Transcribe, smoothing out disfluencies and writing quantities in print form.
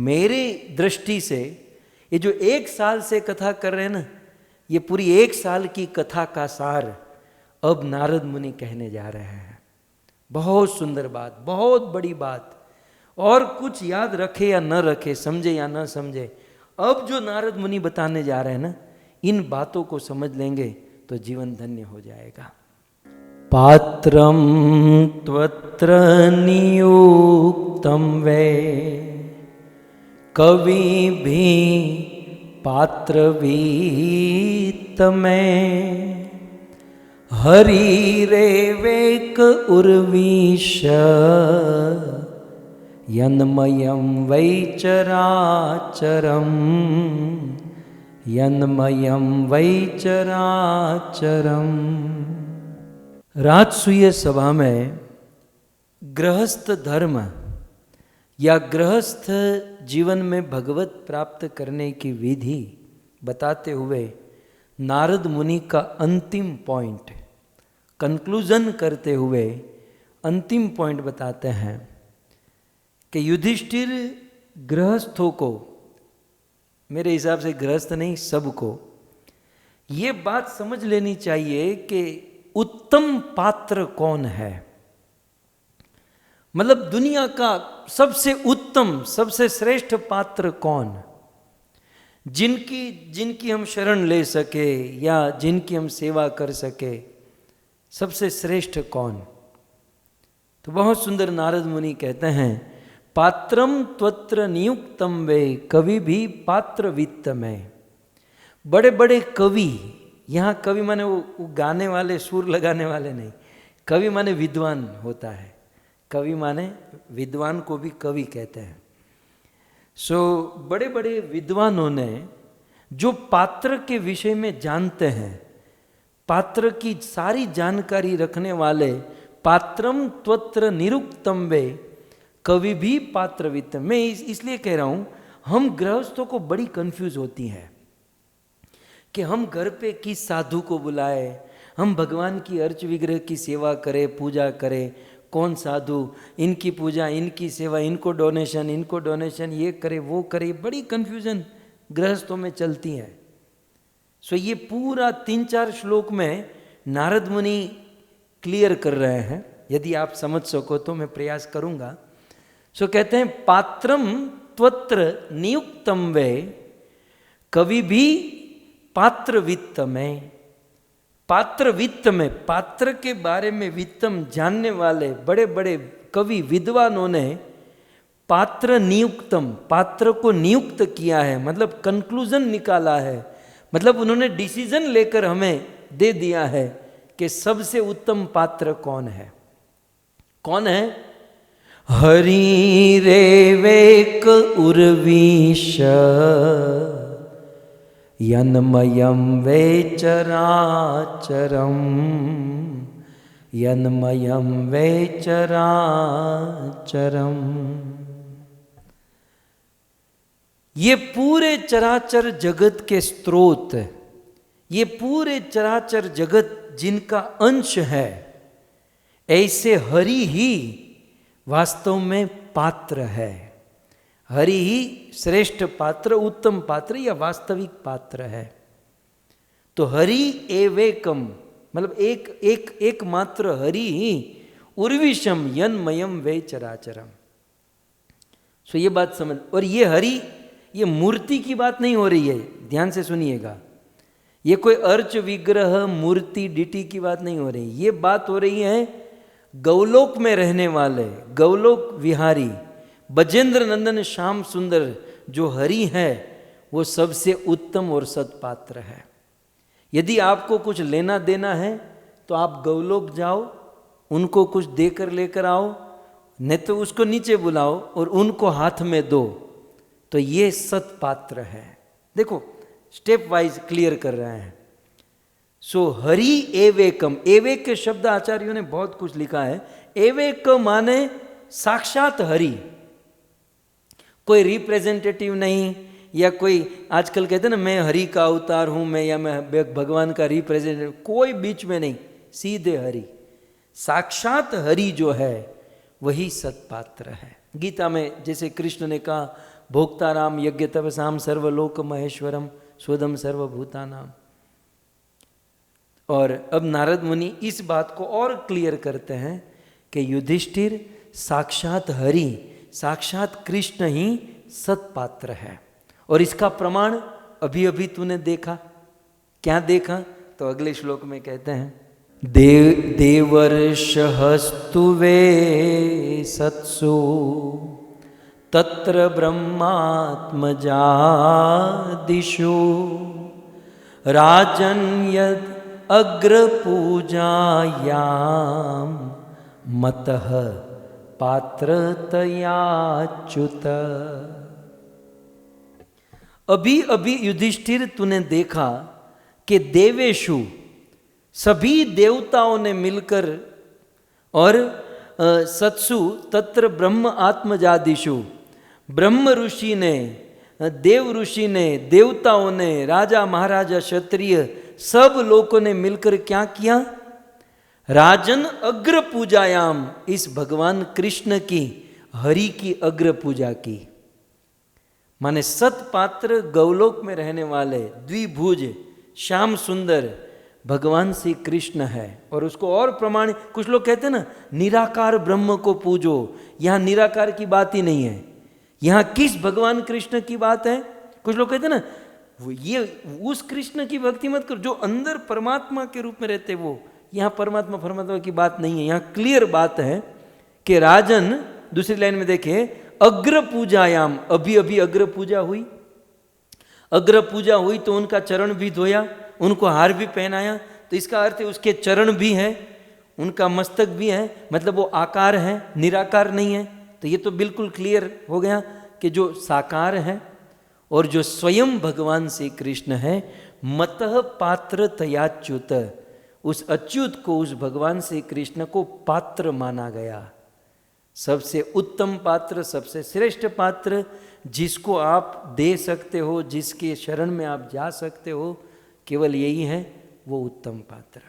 मेरे दृष्टि से ये जो 1 साल से कथा कर रहे हैं ना, ये पूरी 1 साल की कथा का सार अब नारद मुनि कहने जा रहे हैं। बहुत सुंदर बात, बहुत बड़ी बात। और कुछ याद रखे या न रखे, समझे या न समझे, अब जो नारद मुनि बताने जा रहे हैं ना, इन बातों को समझ लेंगे तो जीवन धन्य हो जाएगा। पात्रम त्वत्र नियुक्तम वे कवि भी पात्र वीत में हरि रेवेक उर्वीश यन्मयं वै चराचरम यन्मयं वै चराचरम। राजसूय सभा में गृहस्थ धर्म या गृहस्थ जीवन में भगवत प्राप्त करने की विधि बताते हुए नारद मुनि का अंतिम पॉइंट, कंक्लूजन करते हुए अंतिम पॉइंट बताते हैं कि युधिष्ठिर गृहस्थों को, मेरे हिसाब से गृहस्थ नहीं सबको, ये बात समझ लेनी चाहिए कि उत्तम पात्र कौन है। मतलब दुनिया का सबसे उत्तम, सबसे श्रेष्ठ पात्र कौन, जिनकी हम शरण ले सके या जिनकी हम सेवा कर सके, सबसे श्रेष्ठ कौन। तो बहुत सुंदर नारद मुनि कहते हैं, पात्रम त्वत्र नियुक्तम वे कवि भी पात्र वित्त में। बड़े बड़े कवि, यहाँ कवि माने वो गाने वाले, सुर लगाने वाले नहीं, कवि माने विद्वान होता है। कवि माने विद्वान को भी कवि कहते हैं। बड़े बड़े विद्वानों ने जो पात्र के विषय में जानते हैं, पात्र की सारी जानकारी रखने वाले, पात्रम त्वत्र निरुक्तम वे कवि भी पात्र वित्त। मैं इसलिए कह रहा हूं, हम गृहस्थों को बड़ी कंफ्यूज होती है कि हम घर पे किस साधु को बुलाए, हम भगवान की अर्च विग्रह की सेवा करें, पूजा करें, कौन साधु, इनकी पूजा, इनकी सेवा, इनको डोनेशन, ये करे वो करे, बड़ी कंफ्यूजन गृहस्थों में चलती है। ये पूरा 3-4 श्लोक में नारद मुनि क्लियर कर रहे हैं। यदि आप समझ सको तो मैं प्रयास करूंगा। कहते हैं, पात्रम त्वत्र नियुक्तम वे कवि भी पात्र वित्त में। पात्र वित्त में, पात्र के बारे में वित्तम जानने वाले बड़े बड़े कवि विद्वानों ने पात्र नियुक्तम, पात्र को नियुक्त किया है, मतलब कंक्लूजन निकाला है, मतलब उन्होंने डिसीजन लेकर हमें दे दिया है कि सबसे उत्तम पात्र कौन है। कौन है? हरि रेवेक उर्वीश यन्मयं वे चराचरम यन्मयं वे चराचरम। ये पूरे चराचर जगत के स्रोत, ये पूरे चराचर जगत जिनका अंश है, ऐसे हरि ही वास्तव में पात्र है। हरि ही श्रेष्ठ पात्र, उत्तम पात्र या वास्तविक पात्र है। तो हरि एवेकम, मतलब एक मात्र हरि ही उर्विशम यन्मयम वे चराचरम। ये बात समझ। और ये हरि, ये मूर्ति की बात नहीं हो रही है, ध्यान से सुनिएगा। ये कोई अर्च विग्रह मूर्ति डिटी की बात नहीं हो रही। ये बात हो रही है गौलोक में रहने वाले, गौलोक विहारी बजेंद्र नंदन श्याम सुंदर जो हरि है, वो सबसे उत्तम और सत्पात्र है। यदि आपको कुछ लेना देना है तो आप गौलोक जाओ, उनको कुछ देकर लेकर आओ, नहीं तो उसको नीचे बुलाओ और उनको हाथ में दो, तो ये सत्पात्र है। देखो स्टेप वाइज क्लियर कर रहे हैं। हरि एवेकम, एवेक शब्द आचार्यों ने बहुत कुछ लिखा है। एवेक माने साक्षात हरि, कोई रिप्रेजेंटेटिव नहीं, या कोई आजकल कहते हैं ना मैं हरि का अवतार हूं, या मैं भगवान का रिप्रेजेंटेटिव, कोई बीच में नहीं, सीधे हरि, साक्षात हरि जो है वही सत्पात्र है। गीता में जैसे कृष्ण ने कहा भोक्ताराम यज्ञ तपसाम सर्वलोक महेश्वरम स्वदम सर्वभूतानाम। और अब नारद मुनि इस बात को और क्लियर करते हैं कि युधिष्ठिर साक्षात हरि, साक्षात कृष्ण ही सत्पात्र है। और इसका प्रमाण अभी अभी तूने देखा। क्या देखा? तो अगले श्लोक में कहते हैं, देवर्षहस्तु वे सत्सु तत्र ब्रह्मात्मजादिषु राजन् यद् अग्रपूजायां मतः पात्रतयाच्युत। अभी अभी युधिष्ठिर तूने देखा कि देवेशु, सभी देवताओं ने मिलकर, और सत्सु तत्र ब्रह्म आत्मजादिषु, ब्रह्म ऋषि ने, देव ऋषि ने, देवताओं ने, राजा महाराजा क्षत्रिय सब लोगों ने मिलकर क्या किया? राजन अग्र पूजायाम, इस भगवान कृष्ण की, हरि की अग्र पूजा की। माने सतपात्र गौलोक में रहने वाले द्विभुज श्याम सुंदर भगवान श्री कृष्ण है। और उसको और प्रमाण, कुछ लोग कहते हैं ना निराकार ब्रह्म को पूजो, यहाँ निराकार की बात ही नहीं है, यहाँ किस भगवान कृष्ण की बात है? कुछ लोग कहते हैं ना ये उस कृष्ण की भक्ति मत करो जो अंदर परमात्मा के रूप में रहते, वो यहाँ परमात्मा की बात नहीं है। यहाँ क्लियर बात है कि राजन, दूसरी लाइन में देखे, अग्र पूजायाम, अभी अभी अग्र पूजा हुई। अग्र पूजा हुई तो उनका चरण भी धोया, उनको हार भी पहनाया, तो इसका अर्थ है उसके चरण भी हैं, उनका मस्तक भी है, मतलब वो आकार है, निराकार नहीं है। तो ये तो बिल्कुल क्लियर हो गया कि जो साकार है और जो स्वयं भगवान श्री कृष्ण है, मतः पात्र तयाच्युत, उस अच्युत को, उस भगवान श्री कृष्ण को पात्र माना गया। सबसे उत्तम पात्र, सबसे श्रेष्ठ पात्र, जिसको आप दे सकते हो, जिसके शरण में आप जा सकते हो, केवल यही है, वो उत्तम पात्र।